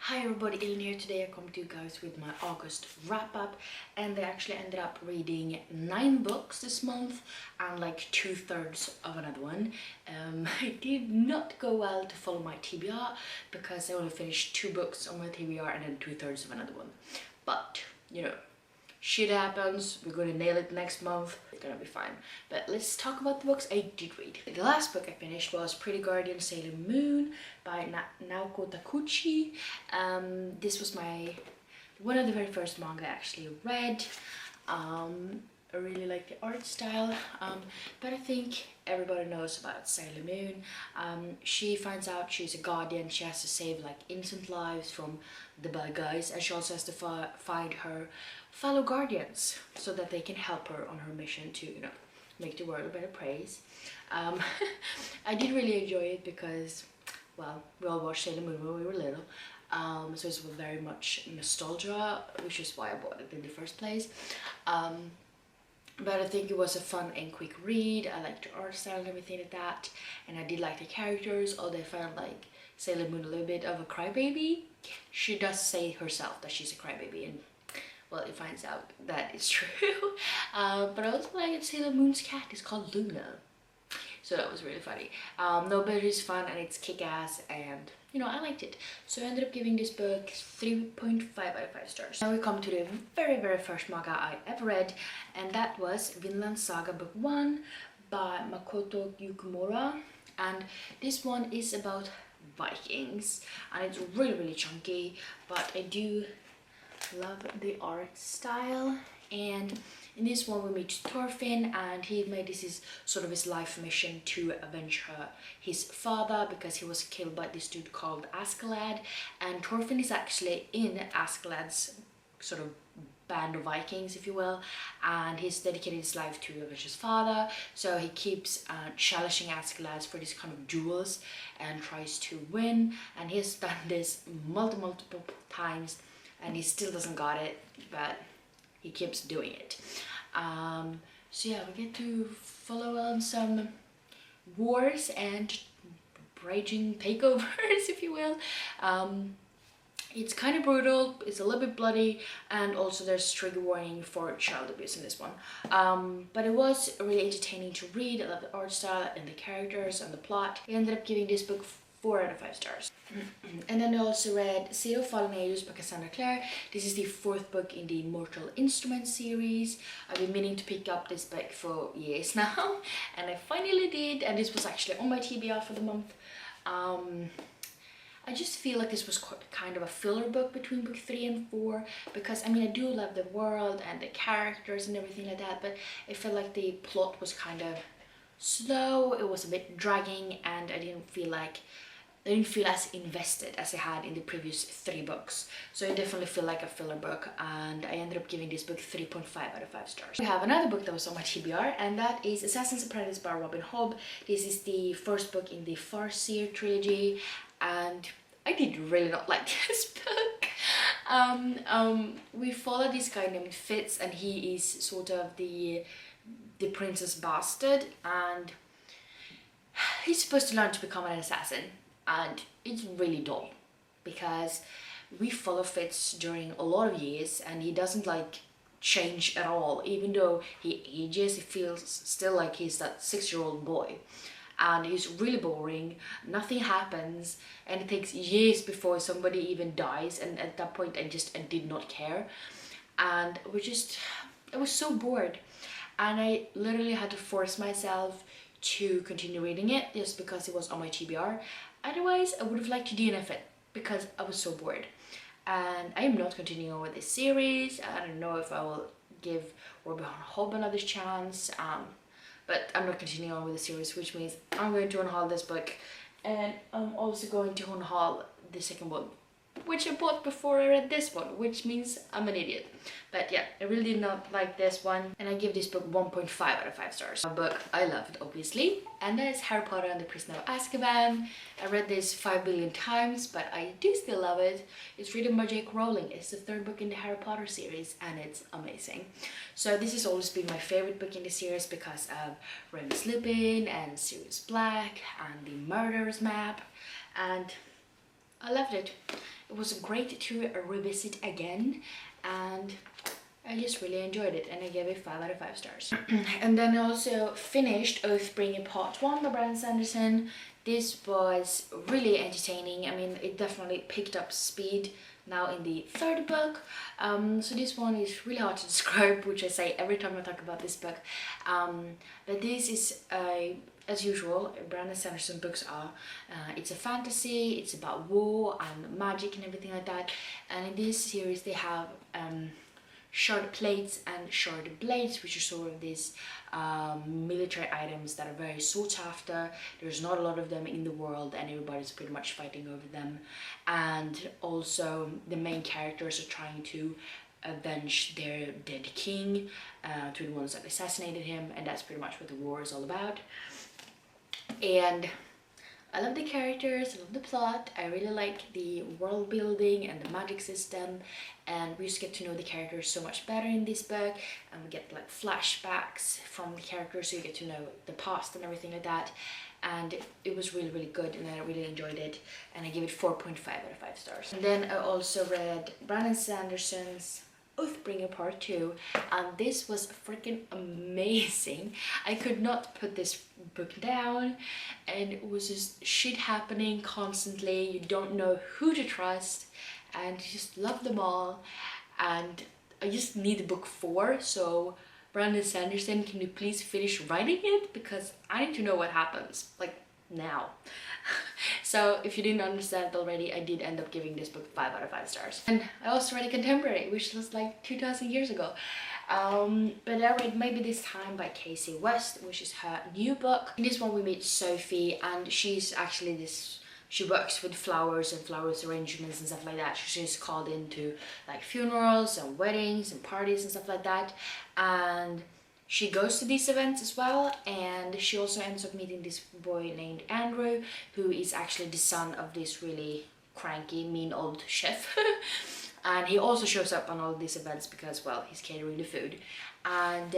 Hi everybody, Ellen here. Today I come to you guys with my August wrap up, and I actually ended up reading 9 books this month and like 2/3 of another one. I did not go well to follow my TBR because I only finished 2 books on my TBR and then 2/3 of another one. But you know, shit happens, we're gonna nail it next month, it's gonna be fine. But let's talk about the books I did read. The last book I finished was Pretty Guardian Sailor Moon by Naoko Takeuchi. This was one of the very first manga I actually read. I really like the art style, but I think everybody knows about Sailor Moon. She finds out she's a guardian. She has to save like innocent lives from the bad guys, and she also has to find her fellow guardians so that they can help her on her mission to, you know, make the world a better place. I did really enjoy it because, well, we all watched Sailor Moon when we were little, so it's very much nostalgia, which is why I bought it in the first place. But I think it was a fun and quick read. I liked the art style and everything like that, and I did like the characters, although I found like Sailor Moon a little bit of a crybaby. She does say herself that she's a crybaby, and well, it finds out that it's true. But I also like Sailor Moon's cat is called Luna, so that was really funny. No, but it's fun and it's kick-ass, and you know, I liked it. So I ended up giving this book 3.5 out of 5 stars. Now we come to the very first manga I ever read, and that was Vinland Saga Book 1 by Makoto Yukimura. And this one is about Vikings, and it's really chunky, but I do love the art style. And in this one we meet Thorfinn, and he made this his sort of his life mission to avenge his father, because he was killed by this dude called Askeladd. And Thorfinn is actually in Askeladd's sort of band of Vikings, if you will, and he's dedicated his life to avenge his father. So he keeps challenging Askeladd for these kind of duels and tries to win, and he's done this multiple times and he still doesn't got it, but he keeps doing it. So yeah, we get to follow on some wars and raging takeovers, if you will. It's kind of brutal, it's a little bit bloody, and also there's trigger warning for child abuse in this one. But it was really entertaining to read. I love the art style and the characters and the plot. I ended up giving this book 4 out of 5 stars. And then I also read Zero Fallen Angels by Cassandra Clare. This is the 4th book in the Mortal Instruments series. I've been meaning to pick up this book for years now, and I finally did, and this was actually on my TBR for the month. I just feel like this was kind of a filler book between book 3 and 4, because I mean, I do love the world and the characters and everything like that, but I felt like the plot was kind of slow. It was a bit dragging, and I didn't feel as invested as I had in the previous 3 books. So I definitely feel like a filler book, and I ended up giving this book 3.5 out of 5 stars. We have another book that was on my TBR, and that is Assassin's Apprentice by Robin Hobb. This is the first book in the Farseer trilogy, and I did really not like this book. We follow this guy named Fitz, and he is sort of the princess bastard, and he's supposed to learn to become an assassin. And it's really dull because we follow Fitz during a lot of years, and he doesn't like change at all. Even though he ages, he feels still like he's that 6-year-old boy, and he's really boring. Nothing happens, and it takes years before somebody even dies, and at that point I did not care, and I was so bored, and I literally had to force myself to continue reading it just because it was on my TBR. Otherwise, I would have liked to DNF it because I was so bored. And I am not continuing on with this series. I don't know if I will give Robin Hobb another chance, but I'm not continuing on with the series, which means I'm going to unhaul this book, and I'm also going to unhaul the second one, which I bought before I read this one, which means I'm an idiot. But yeah, I really did not like this one, and I give this book 1.5 out of 5 stars. A book I loved, obviously, and that is Harry Potter and the Prisoner of Azkaban. I read this 5 billion times, but I do still love it. It's written by J.K. Rowling. It's the 3rd book in the Harry Potter series, and it's amazing. So this has always been my favorite book in the series because of Remus Lupin and Sirius Black and the Murderer's Map, and I loved it. It was great to revisit again, and I just really enjoyed it, and I gave it 5 out of 5 stars. And then I also finished Oathbringer Part 1 by Brandon Sanderson. This was really entertaining. I mean, it definitely picked up speed now in the third book. So this one is really hard to describe, which I say every time I talk about this book. But this is as usual, Brandon Sanderson books are. It's a fantasy, it's about war and magic and everything like that. And in this series they have shard plates and shard blades, which are sort of these military items that are very sought after. There's not a lot of them in the world and everybody's pretty much fighting over them. And also the main characters are trying to avenge their dead king, to the ones that assassinated him, and that's pretty much what the war is all about. And I love the characters, I love the plot, I really like the world building and the magic system, and we just get to know the characters so much better in this book, and we get like flashbacks from the characters, so you get to know the past and everything like that. And it was really, really good, and I really enjoyed it, and I give it 4.5 out of 5 stars. And then I also read Brandon Sanderson's Oathbringer Part 2, and this was freaking amazing. I could not put this book down, and it was just shit happening constantly. You don't know who to trust, and you just love them all. And I just need book 4, so Brandon Sanderson, can you please finish writing it, because I need to know what happens, like now. So if you didn't understand it already, I did end up giving this book 5 out of 5 stars. And I also read a contemporary, which was like 2,000 years ago. But I read Maybe This Time by Casey West, which is her new book. In this one we meet Sophie, and she's actually this, she works with flowers and flowers arrangements and stuff like that. She's called into like funerals and weddings and parties and stuff like that. And she goes to these events as well, and she also ends up meeting this boy named Andrew, who is actually the son of this really cranky, mean old chef. And he also shows up on all these events because, well, he's catering the food. And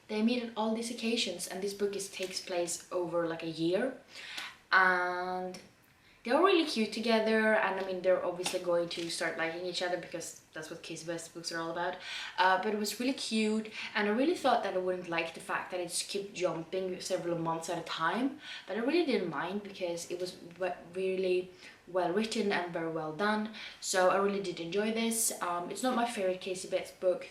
they meet at all these occasions, and this book takes place over like a year. And they're really cute together, and I mean they're obviously going to start liking each other because that's what Casey West books are all about. But it was really cute, and I really thought that I wouldn't like the fact that it just kept jumping several months at a time, but I really didn't mind because it was really well written and very well done. So I really did enjoy this. It's not my favorite Casey West book,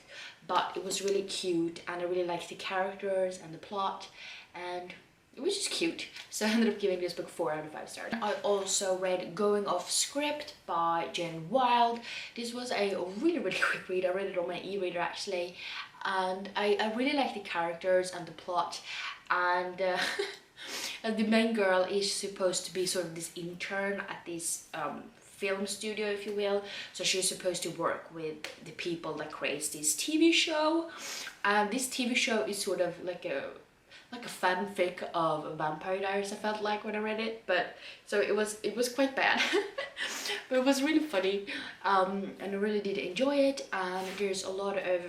but it was really cute, and I really liked the characters and the plot, and it was just cute. So I ended up giving this book 4 out of 5 stars. I also read Going Off Script by Jen Wilde. This was a really, really quick read. I read it on my e-reader actually, and I really like the characters and the plot. And the main girl is supposed to be sort of this intern at this film studio, if you will. So she's supposed to work with the people that creates this TV show. And this TV show is sort of like a fanfic of Vampire Diaries, I felt like when I read it. But so it was quite bad. But it was really funny, and I really did enjoy it. And there's a lot of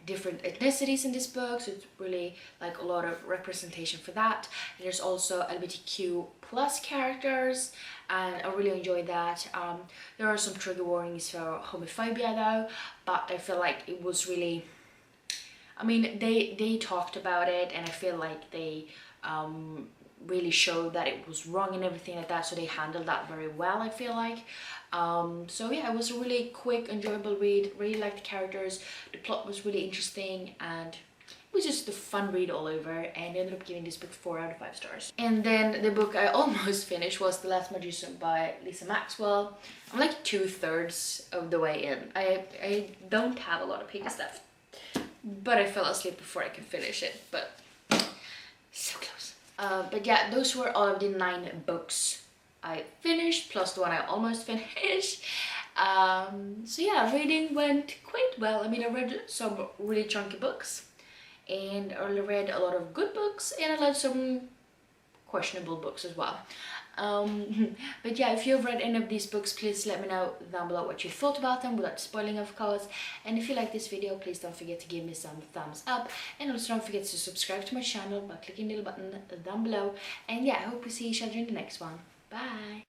different ethnicities in this book, so it's really like a lot of representation for that. There's also LGBTQ plus characters, and I really enjoyed that. There are some trigger warnings for homophobia though, but I feel like it was really, I mean, they talked about it, and I feel like they really showed that it was wrong and everything like that, so they handled that very well, I feel like. So yeah, it was a really quick, enjoyable read. Really liked the characters, the plot was really interesting, and it was just a fun read all over, and I ended up giving this book 4 out of 5 stars. And then the book I almost finished was The Last Magician by Lisa Maxwell. I'm like 2/3 of the way in. I don't have a lot of pages left, but I fell asleep before I could finish it, but so close. But yeah, those were all of the 9 books I finished, plus the one I almost finished. So yeah, reading went quite well. I mean, I read some really chunky books, and I read a lot of good books, and I read some questionable books as well. But yeah, if you've read any of these books, please let me know down below what you thought about them, without spoiling of course. And if you like this video, please don't forget to give me some thumbs up, and also don't forget to subscribe to my channel by clicking the little button down below. And yeah, I hope we see each other in the next one. Bye.